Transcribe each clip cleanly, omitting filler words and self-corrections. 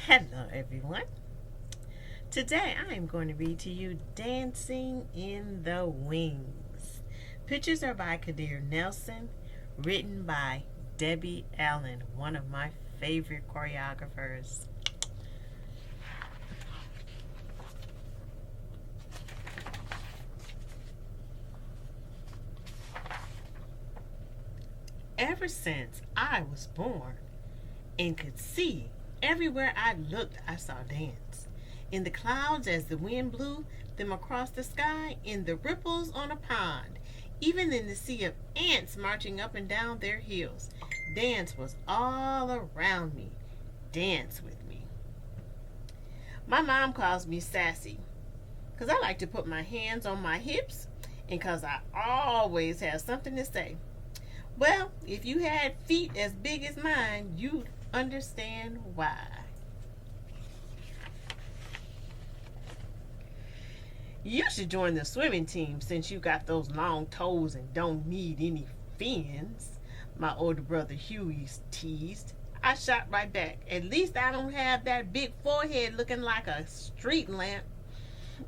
Hello, everyone. Today I am going to read to you Dancing in the Wings. Pictures are by Kadir Nelson, written by Debbie Allen, one of my favorite choreographers. Ever since I was born and could see, everywhere I looked I saw dance. In the clouds as the wind blew them across the sky, in the ripples on a pond, even in the sea of ants marching up and down their hills. Dance was all around me. Dance with me. My mom calls me sassy because I like to put my hands on my hips and because I always have something to say. Well, if you had feet as big as mine, you'd understand why. You should join the swimming team since you got those long toes and don't need any fins, my older brother Huey teased. I shot right back. At least I don't have that big forehead looking like a street lamp.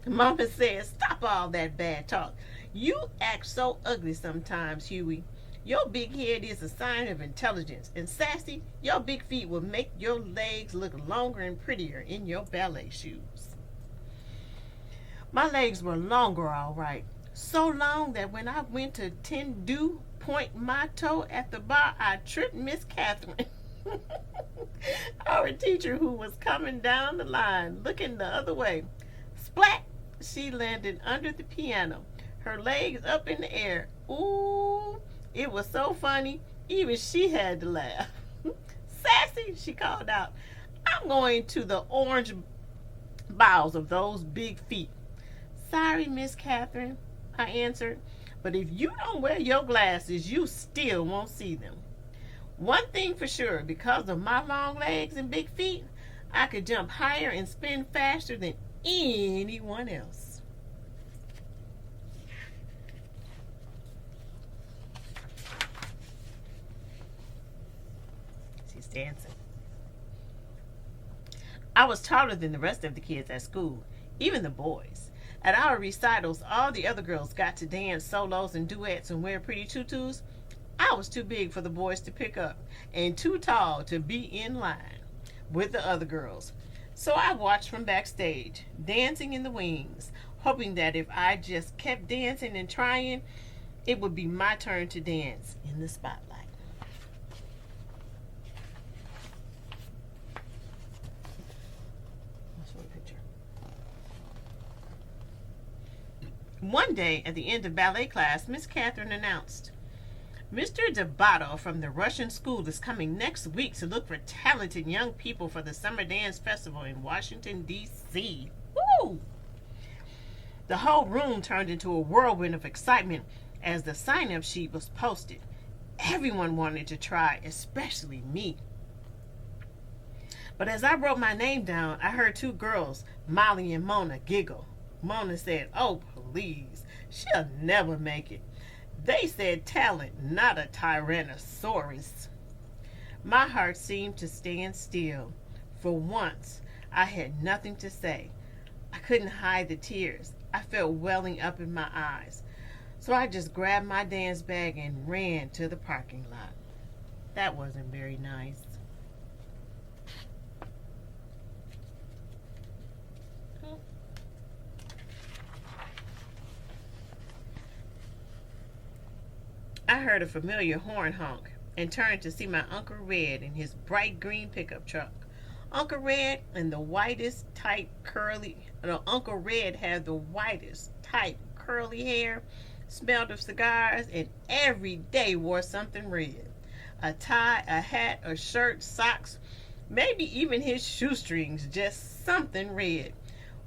Mama said, stop all that bad talk. You act so ugly sometimes, Huey. Your big head is a sign of intelligence, and Sassy, your big feet will make your legs look longer and prettier in your ballet shoes. My legs were longer, all right. So long that when I went to point my toe at the bar, I tripped Miss Catherine, our teacher, who was coming down the line, looking the other way. Splat! She landed under the piano, her legs up in the air. Ooh! It was so funny, even she had to laugh. Sassy, she called out, I'm going to the orange boughs of those big feet. Sorry, Miss Catherine, I answered, but if you don't wear your glasses, you still won't see them. One thing for sure, because of my long legs and big feet, I could jump higher and spin faster than anyone else. Dancing. I was taller than the rest of the kids at school, even the boys. At our recitals, all the other girls got to dance solos and duets and wear pretty tutus. I was too big for the boys to pick up and too tall to be in line with the other girls. So I watched from backstage, dancing in the wings, hoping that if I just kept dancing and trying, it would be my turn to dance in the spotlight. One day, at the end of ballet class, Miss Catherine announced, Mr. Debato from the Russian school is coming next week to look for talented young people for the Summer Dance Festival in Washington, D.C. Woo! The whole room turned into a whirlwind of excitement as the sign-up sheet was posted. Everyone wanted to try, especially me. But as I wrote my name down, I heard two girls, Molly and Mona, giggle. Mona said, oh, please, she'll never make it. They said talent, not a tyrannosaurus. My heart seemed to stand still. For once, I had nothing to say. I couldn't hide the tears I felt welling up in my eyes. So I just grabbed my dance bag and ran to the parking lot. That wasn't very nice. I heard a familiar horn honk and turned to see my Uncle Red in his bright green pickup truck. Uncle Red and the whitest, tight, curly. No, Uncle Red had the whitest, tight, curly hair, smelled of cigars, and every day wore something red. A tie, a hat, a shirt, socks, maybe even his shoestrings, just something red.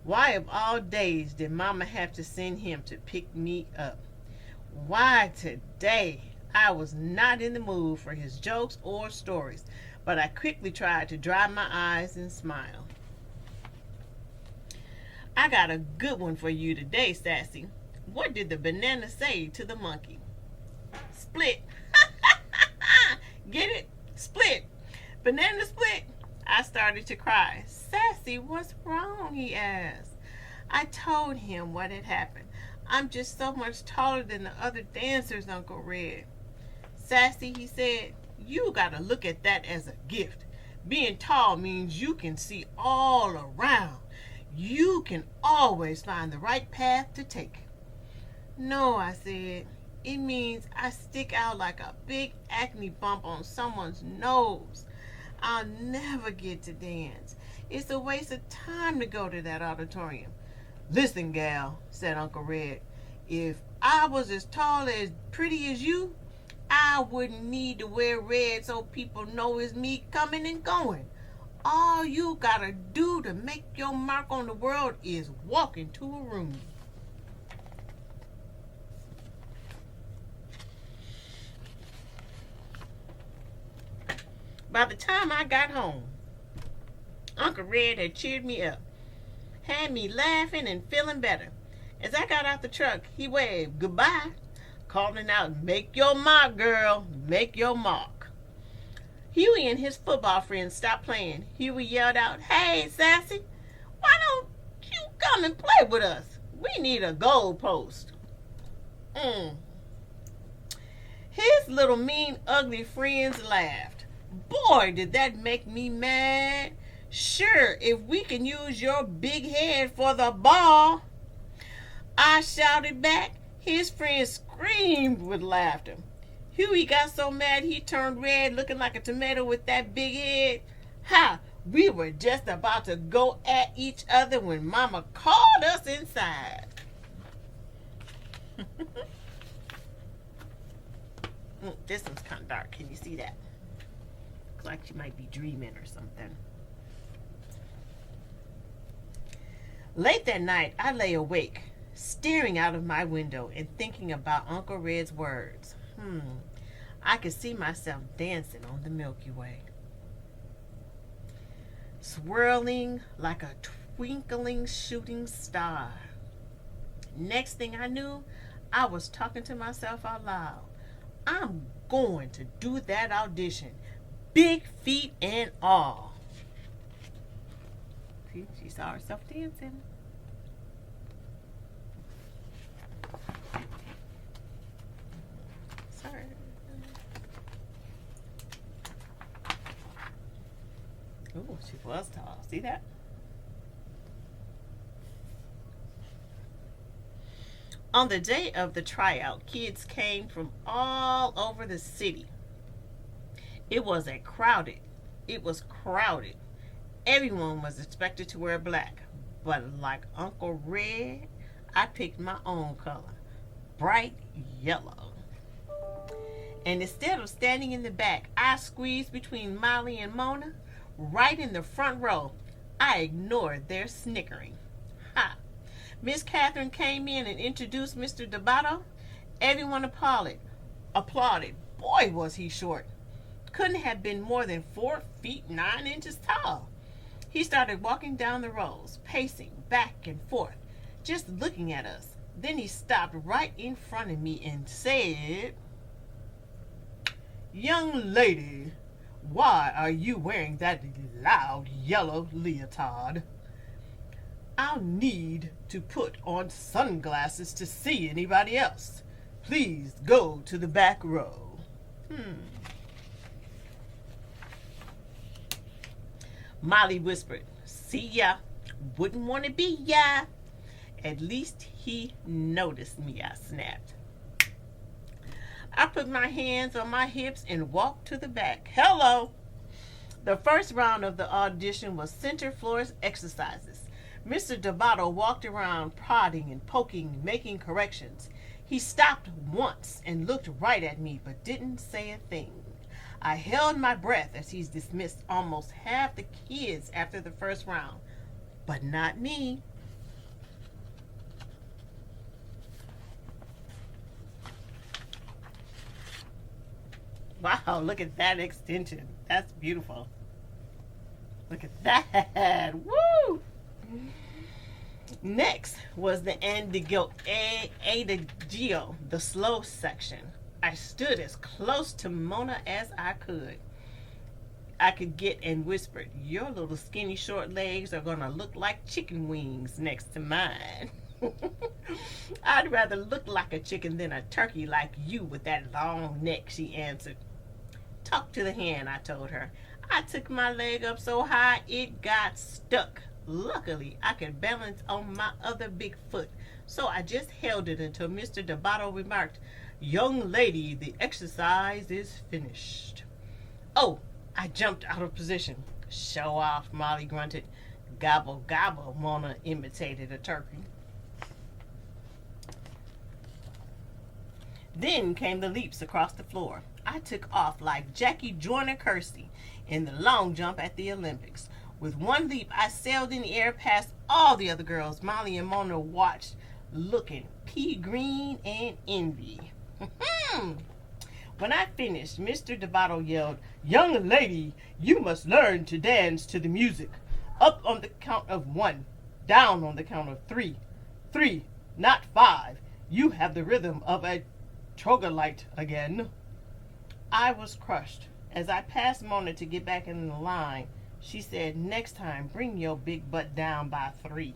Why of all days did Mama have to send him to pick me up? Why today? I was not in the mood for his jokes or stories, but I quickly tried to dry my eyes and smile. I got a good one for you today, Sassy. What did the banana say to the monkey? Split. Get it? Split. Banana split. I started to cry. Sassy, what's wrong? He asked. I told him what had happened. I'm just so much taller than the other dancers, Uncle Red. Sassy, he said, you gotta look at that as a gift. Being tall means you can see all around. You can always find the right path to take. No, I said. It means I stick out like a big acne bump on someone's nose. I'll never get to dance. It's a waste of time to go to that auditorium. Listen, gal, said Uncle Red, if I was as tall as pretty as you, I wouldn't need to wear red so people know it's me coming and going. All you gotta do to make your mark on the world is walk into a room. By the time I got home, Uncle Red had cheered me up, had me laughing and feeling better. As I got out the truck, he waved goodbye, calling out, make your mark, girl, make your mark. Huey and his football friends stopped playing. Huey yelled out, hey, Sassy, why don't you come and play with us? We need a goal post. His little mean, ugly friends laughed. Boy, did that make me mad. Sure, if we can use your big head for the ball. I shouted back. His friends screamed with laughter. Huey got so mad he turned red, looking like a tomato with that big head. Ha! We were just about to go at each other when Mama called us inside. This one's kind of dark. Can you see that? Looks like she might be dreaming or something. Late that night, I lay awake, staring out of my window and thinking about Uncle Red's words. I could see myself dancing on the Milky Way, swirling like a twinkling shooting star. Next thing I knew, I was talking to myself out loud. I'm going to do that audition, big feet and all. See, she saw herself dancing. Sorry. Ooh, she was tall. See that? On the day of the tryout, kids came from all over the city. It was crowded. Everyone was expected to wear black, but like Uncle Red, I picked my own color, bright yellow. And instead of standing in the back, I squeezed between Molly and Mona, right in the front row. I ignored their snickering. Ha! Miss Catherine came in and introduced Mr. Debato. Everyone applauded. Boy, was he short. Couldn't have been more than 4 feet 9 inches tall. He started walking down the rows, pacing back and forth, just looking at us. Then he stopped right in front of me and said, young lady, why are you wearing that loud yellow leotard? I'll need to put on sunglasses to see anybody else. Please go to the back row. Molly whispered, see ya. Wouldn't want to be ya. At least he noticed me, I snapped. I put my hands on my hips and walked to the back. Hello. The first round of the audition was center floor exercises. Mr. Debato walked around prodding and poking, making corrections. He stopped once and looked right at me, but didn't say a thing. I held my breath as he dismissed almost half the kids after the first round, but not me. Wow, look at that extension. That's beautiful. Look at that. Woo! Next was the Adagio, the slow section. I stood as close to Mona as I could. I could get and whispered, "Your little skinny short legs are gonna look like chicken wings next to mine." "I'd rather look like a chicken than a turkey like you with that long neck," she answered. "Talk to the hen," I told her. I took my leg up so high it got stuck. Luckily, I could balance on my other big foot, so I just held it until Mr. Debato remarked, "Young lady, the exercise is finished." "Oh," I jumped out of position. "Show off," Molly grunted. "Gobble, gobble," Mona imitated a turkey. Then came the leaps across the floor. I took off like Jackie Joyner-Kersee in the long jump at the Olympics. With one leap, I sailed in the air past all the other girls. Molly and Mona watched, looking pea green and envy. When I finished, Mr. Debato yelled, "Young lady, you must learn to dance to the music. Up on the count of 1, down on the count of 3. 3, not 5. You have the rhythm of a troglodyte again." I was crushed. As I passed Mona to get back in the line, she said, "Next time, bring your big butt down by 3.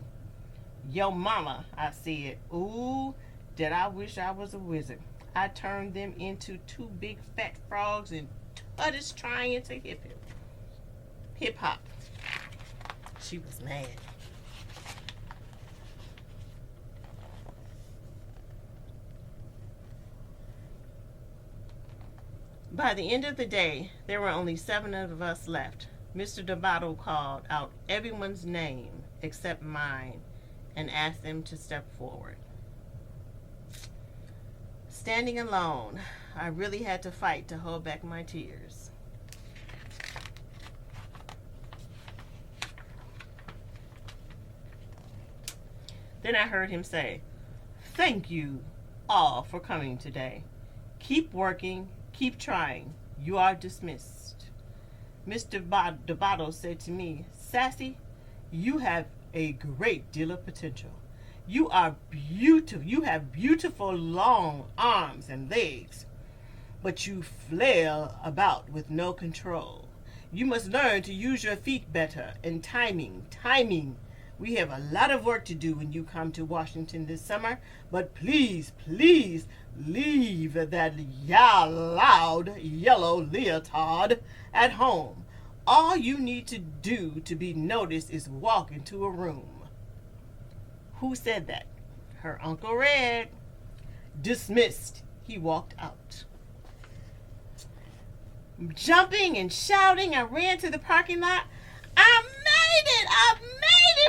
"Yo mama," I said. Ooh, did I wish I was a wizard. I turned them into 2 big fat frogs and Tutters trying to hip hop. She was mad. By the end of the day, there were only 7 of us left. Mr. Debato called out everyone's name except mine and asked them to step forward. Standing alone, I really had to fight to hold back my tears. Then I heard him say, "Thank you all for coming today. Keep working, keep trying. You are dismissed." Mr. Debato said to me, "Sassy, you have a great deal of potential. You are beautiful. You have beautiful long arms and legs, but you flail about with no control. You must learn to use your feet better and timing. We have a lot of work to do when you come to Washington this summer, but please leave that loud yellow leotard at home. All you need to do to be noticed is walk into a room." Who said that? Her Uncle Red. Dismissed. He walked out. Jumping and shouting, I ran to the parking lot. "I made it,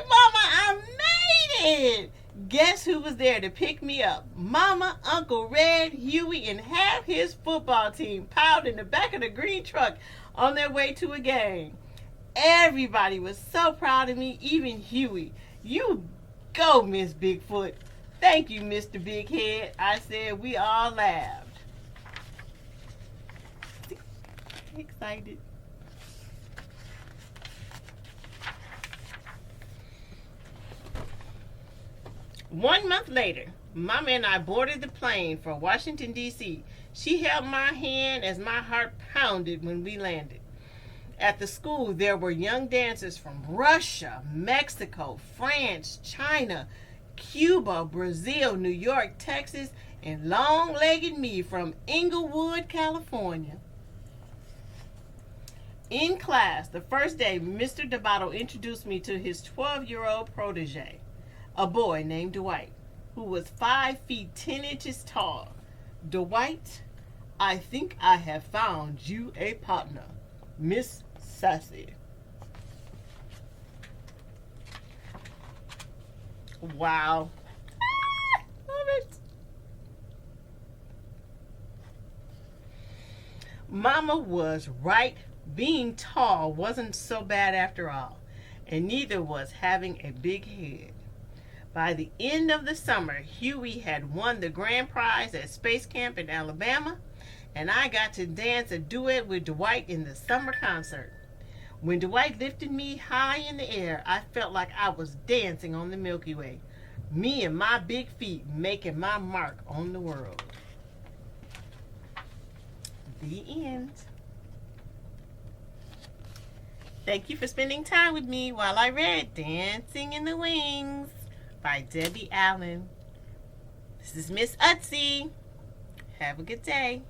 Mama, I made it." Guess who was there to pick me up? Mama, Uncle Red, Huey, and half his football team piled in the back of the green truck on their way to a game. Everybody was so proud of me, even Huey. "You go, Miss Bigfoot." "Thank you, Mr. Big Head," I said. We all laughed. Excited. One month later, Mama and I boarded the plane for Washington, D.C. She held my hand as my heart pounded when we landed. At the school, there were young dancers from Russia, Mexico, France, China, Cuba, Brazil, New York, Texas, and long-legged me from Inglewood, California. In class, the first day, Mr. Debato introduced me to his 12-year-old protege, a boy named Dwight, who was 5 feet 10 inches tall. "Dwight, I think I have found you a partner, Miss Sassy." Wow. Love it. Mama was right. Being tall wasn't so bad after all, and neither was having a big head. By the end of the summer, Huey had won the grand prize at Space Camp in Alabama, and I got to dance a duet with Dwight in the summer concert. When Dwight lifted me high in the air, I felt like I was dancing on the Milky Way, me and my big feet making my mark on the world. The end. Thank you for spending time with me while I read Dancing in the Wings by Debbie Allen. This is Miss Utsey. Have a good day.